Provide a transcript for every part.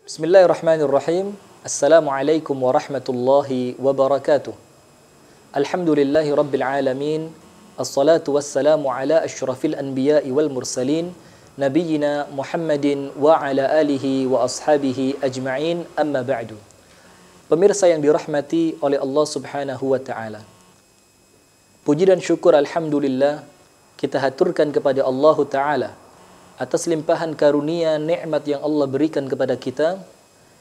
Bismillahirrahmanirrahim. Assalamualaikum warahmatullahi wabarakatuh. Alhamdulillahi rabbil alamin. Assalatu wassalamu ala asyrafil anbiya'i wal mursalin nabiyyina Muhammadin wa ala alihi wa ashabihi ajma'in, amma ba'du. Pemirsa yang dirahmati oleh Allah Subhanahu wa taala. Puji dan syukur alhamdulillah kita haturkan kepada Allah taala atas limpahan karunia nikmat yang Allah berikan kepada kita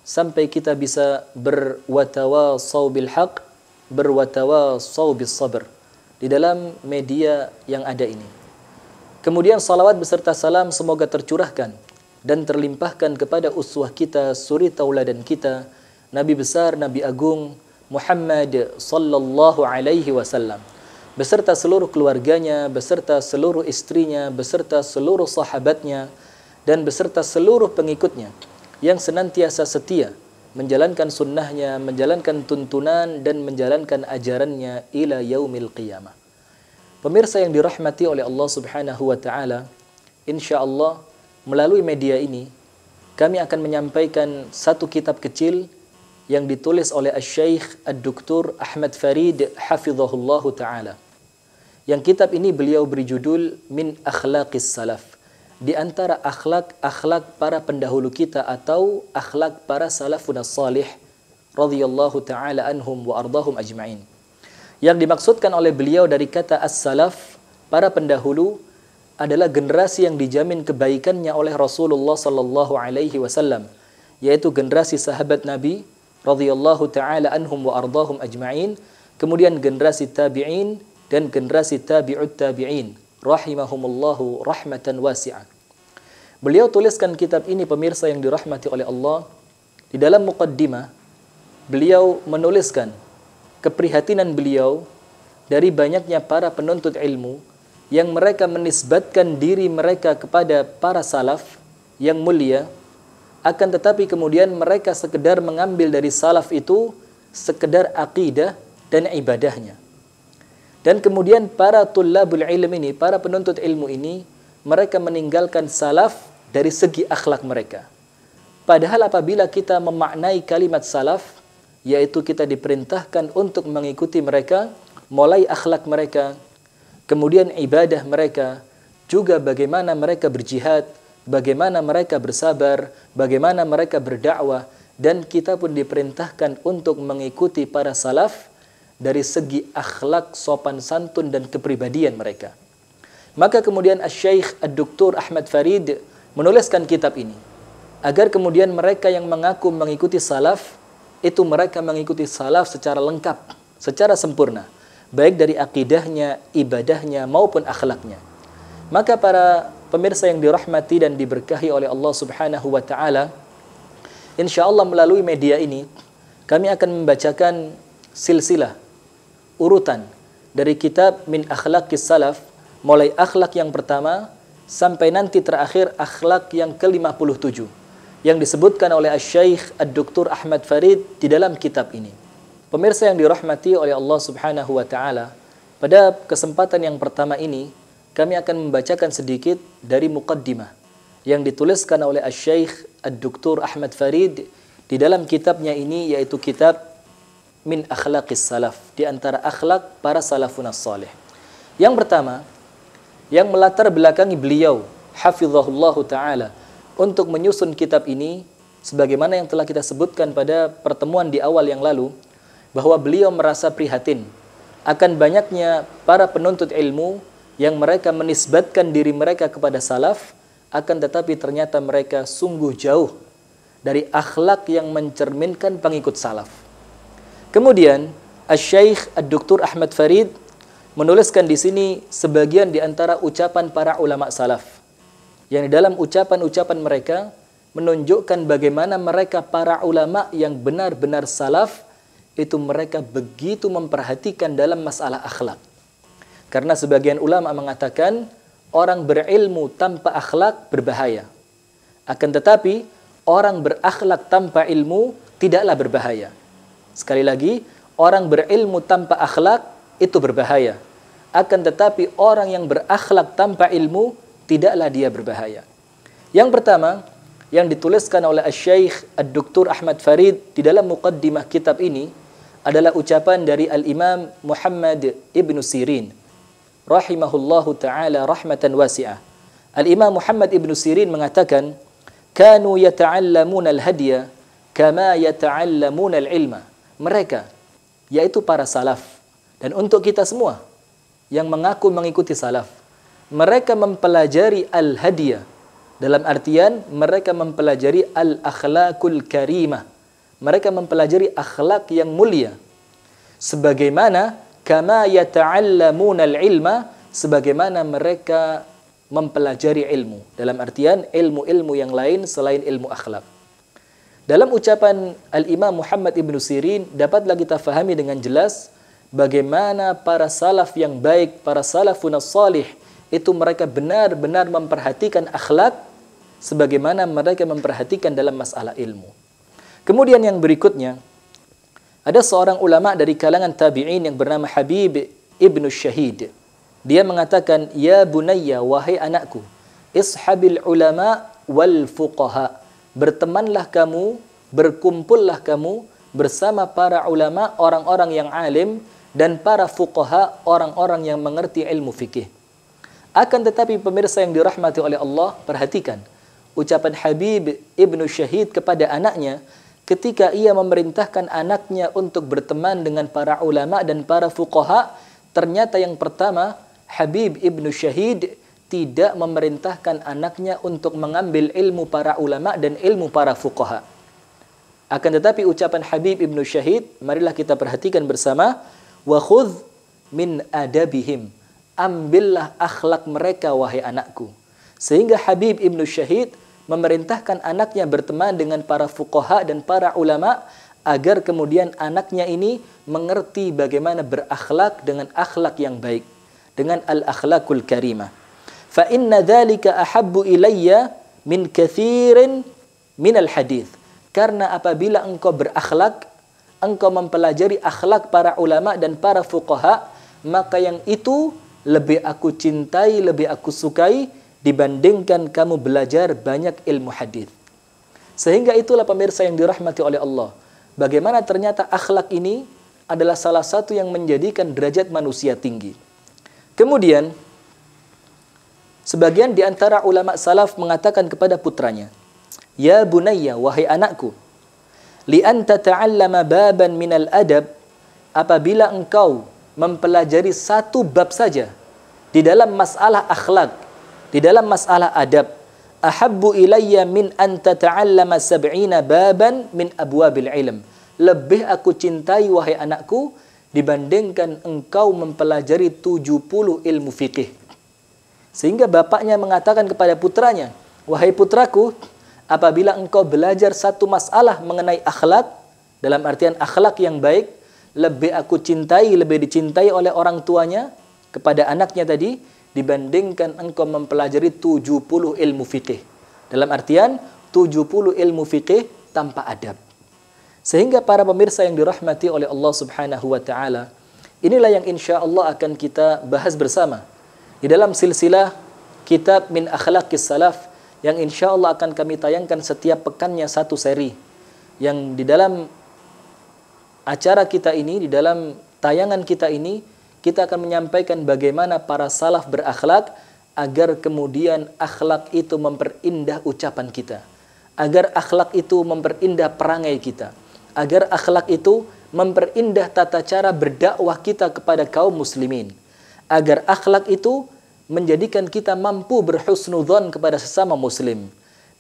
sampai kita bisa berwatawasau bil haq, berwatawasau bis sabr di dalam media yang ada ini. Kemudian salawat beserta salam semoga tercurahkan dan terlimpahkan kepada uswah kita, suri tauladan kita, Nabi besar, Nabi agung Muhammad sallallahu alaihi wasallam, beserta seluruh keluarganya, beserta seluruh istrinya, beserta seluruh sahabatnya, dan beserta seluruh pengikutnya yang senantiasa setia menjalankan sunnahnya, menjalankan tuntunan, dan menjalankan ajarannya ila yaumil qiyamah. Pemirsa yang dirahmati oleh Allah Subhanahu wa taala, insyaallah melalui media ini kami akan menyampaikan satu kitab kecil yang ditulis oleh Asy-Syaikh Ad-Doktor Ahmad Farid hafizahullahu taala. Yang kitab ini beliau beri judul Min Akhlaqis Salaf, di antara akhlak para pendahulu kita atau akhlak para salafun as-salih radhiyallahu taala anhum wa ardahum ajma'in. Yang dimaksudkan oleh beliau dari kata as-salaf, para pendahulu, adalah generasi yang dijamin kebaikannya oleh Rasulullah sallallahu alaihi wasallam, yaitu generasi sahabat Nabi radhiyallahu taala anhum wa ardahum ajma'in, kemudian generasi tabi'in dan generasi tabi'ut tabi'in rahimahumullahu rahmatan wasi'ah. Beliau tuliskan kitab ini, pemirsa yang dirahmati oleh Allah. Di dalam muqaddimah beliau menuliskan keprihatinan beliau dari banyaknya para penuntut ilmu yang mereka menisbatkan diri mereka kepada para salaf yang mulia, akan tetapi kemudian mereka sekedar mengambil dari salaf itu sekedar akidah dan ibadahnya. Dan kemudian para tullabul ilm ini, para penuntut ilmu ini, mereka meninggalkan salaf dari segi akhlak mereka. Padahal apabila kita memaknai kalimat salaf, yaitu kita diperintahkan untuk mengikuti mereka, mulai akhlak mereka, kemudian ibadah mereka, juga bagaimana mereka berjihad, bagaimana mereka bersabar, bagaimana mereka berdakwah, dan kita pun diperintahkan untuk mengikuti para salaf dari segi akhlak, sopan santun, dan kepribadian mereka. Maka kemudian Asy-Syaikh Ad-Doktor Ahmad Farid menuliskan kitab ini agar kemudian mereka yang mengaku mengikuti salaf itu mereka mengikuti salaf secara lengkap, secara sempurna, baik dari akidahnya, ibadahnya, maupun akhlaknya. Maka para pemirsa yang dirahmati dan diberkahi oleh Allah Subhanahu wa taala, insyaallah melalui media ini kami akan membacakan silsilah, urutan dari kitab Min Akhlaqis Salaf, mulai akhlak yang pertama sampai nanti terakhir akhlak yang ke-57 yang disebutkan oleh Asy-Syaikh Ad-Doktor Ahmad Farid di dalam kitab ini. Pemirsa yang dirahmati oleh Allah Subhanahu wa taala, pada kesempatan yang pertama ini kami akan membacakan sedikit dari muqaddimah yang dituliskan oleh Asy-Syaikh Ad-Doktor Ahmad Farid di dalam kitabnya ini, yaitu kitab Min Akhlaqis Salaf, di antara akhlak para salafun as-salih. Yang pertama, yang melatar belakangi beliau hafizahullahu taala untuk menyusun kitab ini, sebagaimana yang telah kita sebutkan pada pertemuan di awal yang lalu, bahwa beliau merasa prihatin akan banyaknya para penuntut ilmu yang mereka menisbatkan diri mereka kepada salaf, akan tetapi ternyata mereka sungguh jauh dari akhlak yang mencerminkan pengikut salaf. Kemudian Asy-Syaikh Ad-Doktor Ahmad Farid menuliskan di sini sebagian di antara ucapan para ulama salaf, yang di dalam ucapan-ucapan mereka menunjukkan bagaimana mereka para ulama yang benar-benar salaf itu mereka begitu memperhatikan dalam masalah akhlak. Karena sebagian ulama mengatakan orang berilmu tanpa akhlak berbahaya. Akan tetapi orang berakhlak tanpa ilmu tidaklah berbahaya. Sekali lagi, orang berilmu tanpa akhlak itu berbahaya. Akan tetapi orang yang berakhlak tanpa ilmu tidaklah dia berbahaya. Yang pertama, yang dituliskan oleh Asy-Syaikh Ad-Doktor Ahmad Farid di dalam muqaddimah kitab ini adalah ucapan dari Al-Imam Muhammad Ibn Sirin rahimahullahu ta'ala rahmatan wasi'ah. Al-Imam Muhammad Ibn Sirin mengatakan, kanu yata'allamuna al-hadiya kama yata'allamuna al-ilma. Mereka, yaitu para salaf, dan untuk kita semua yang mengaku mengikuti salaf, mereka mempelajari al-hadiyah, dalam artian mereka mempelajari al-akhlaqul karimah, mereka mempelajari akhlak yang mulia, sebagaimana kama yata'allamuna al-ilma, sebagaimana mereka mempelajari ilmu, dalam artian ilmu-ilmu yang lain selain ilmu akhlak. Dalam ucapan Al-Imam Muhammad Ibn Sirin dapatlah kita fahami dengan jelas bagaimana para salaf yang baik, para salafun salih, itu mereka benar-benar memperhatikan akhlak sebagaimana mereka memperhatikan dalam masalah ilmu. Kemudian yang berikutnya, ada seorang ulama dari kalangan tabi'in yang bernama Habib Ibn Syahid. Dia mengatakan, ya bunayya, wahai anakku, ishabil ulama wal fuqaha. Bertemanlah kamu, berkumpullah kamu bersama para ulama, orang-orang yang alim, dan para fuqaha, orang-orang yang mengerti ilmu fikih. Akan tetapi pemirsa yang dirahmati oleh Allah, perhatikan ucapan Habib Ibn Syahid kepada anaknya ketika ia memerintahkan anaknya untuk berteman dengan para ulama dan para fuqaha. Ternyata yang pertama, Habib Ibn Syahid tidak memerintahkan anaknya untuk mengambil ilmu para ulama dan ilmu para fuqaha. Akan tetapi ucapan Habib Ibn Syahid, marilah kita perhatikan bersama, wa khudh min adabihim, ambillah akhlak mereka wahai anakku. Sehingga Habib Ibn Syahid memerintahkan anaknya berteman dengan para fuqaha dan para ulama agar kemudian anaknya ini mengerti bagaimana berakhlak dengan akhlak yang baik, dengan al-akhlakul karimah. Fa inna dzalika ahabbu ilayya min katsirin min al-hadits. Karena apabila engkau berakhlak, engkau mempelajari akhlak para ulama dan para fuqaha, maka yang itu lebih aku cintai, lebih aku sukai dibandingkan kamu belajar banyak ilmu hadis. Sehingga itulah pemirsa yang dirahmati oleh Allah, bagaimana ternyata akhlak ini adalah salah satu yang menjadikan derajat manusia tinggi. Kemudian sebagian di antara ulama salaf mengatakan kepada putranya, ya bunayya, wahai anakku, li anta ta'allama baban minal adab, apabila engkau mempelajari satu bab saja di dalam masalah akhlak, di dalam masalah adab, ahabbu ilayya min an tata'allama sab'ina baban min abwabil ilm. Lebih aku cintai wahai anakku dibandingkan engkau mempelajari 70 ilmu fikih. Sehingga bapaknya mengatakan kepada putranya, wahai putraku, apabila engkau belajar satu masalah mengenai akhlak, dalam artian akhlak yang baik, lebih aku cintai, lebih dicintai oleh orang tuanya kepada anaknya tadi, dibandingkan engkau mempelajari 70 ilmu fikih. Dalam artian 70 ilmu fikih tanpa adab. Sehingga para pemirsa yang dirahmati oleh Allah Subhanahu wa taala, inilah yang insya Allah akan kita bahas bersama di dalam silsilah kitab Min Akhlaqis Salaf yang insya Allah akan kami tayangkan setiap pekannya satu seri. Yang di dalam acara kita ini, di dalam tayangan kita ini, kita akan menyampaikan bagaimana para salaf berakhlak agar kemudian akhlak itu memperindah ucapan kita, agar akhlak itu memperindah perangai kita, agar akhlak itu memperindah tata cara berdakwah kita kepada kaum muslimin, agar akhlak itu menjadikan kita mampu berhusnudzon kepada sesama muslim,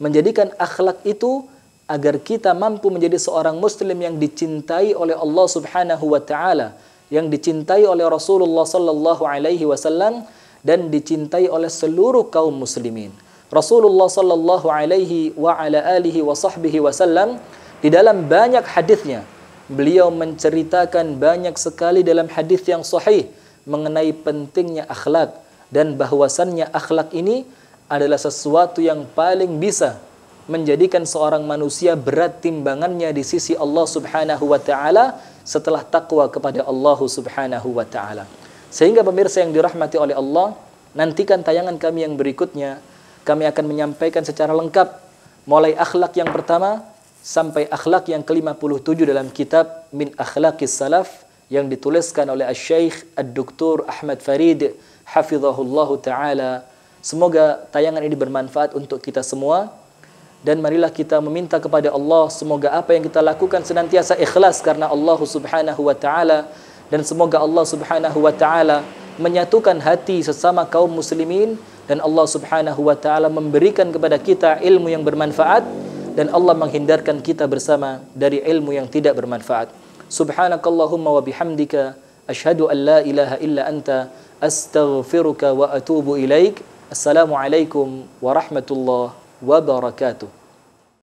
menjadikan akhlak itu agar kita mampu menjadi seorang muslim yang dicintai oleh Allah Subhanahu wa taala, yang dicintai oleh Rasulullah sallallahu alaihi wasallam dan dicintai oleh seluruh kaum muslimin. Rasulullah sallallahu alaihi wa ala alihi wa sahbihi wasallam di dalam banyak hadisnya beliau menceritakan banyak sekali dalam hadis yang sahih mengenai pentingnya akhlak dan bahwasannya akhlak ini adalah sesuatu yang paling bisa menjadikan seorang manusia berat timbangannya di sisi Allah Subhanahu wa taala setelah takwa kepada Allah Subhanahu wa taala. Sehingga pemirsa yang dirahmati oleh Allah, nantikan tayangan kami yang berikutnya. Kami akan menyampaikan secara lengkap mulai akhlak yang pertama sampai akhlak yang ke-57 dalam kitab Min Akhlaqis Salaf yang dituliskan oleh Asy-Syaikh Ad-Doktor Ahmad Farid hafizahullahu taala. Semoga tayangan ini bermanfaat untuk kita semua, dan marilah kita meminta kepada Allah semoga apa yang kita lakukan senantiasa ikhlas karena Allah Subhanahu wa taala, dan semoga Allah Subhanahu wa taala menyatukan hati sesama kaum muslimin, dan Allah Subhanahu wa taala memberikan kepada kita ilmu yang bermanfaat, dan Allah menghindarkan kita bersama dari ilmu yang tidak bermanfaat. Subhanakallahumma wa bihamdika asyhadu an la ilaha illa anta astaghfiruka wa atubu ilaik. Assalamualaikum warahmatullahi wabarakatuh.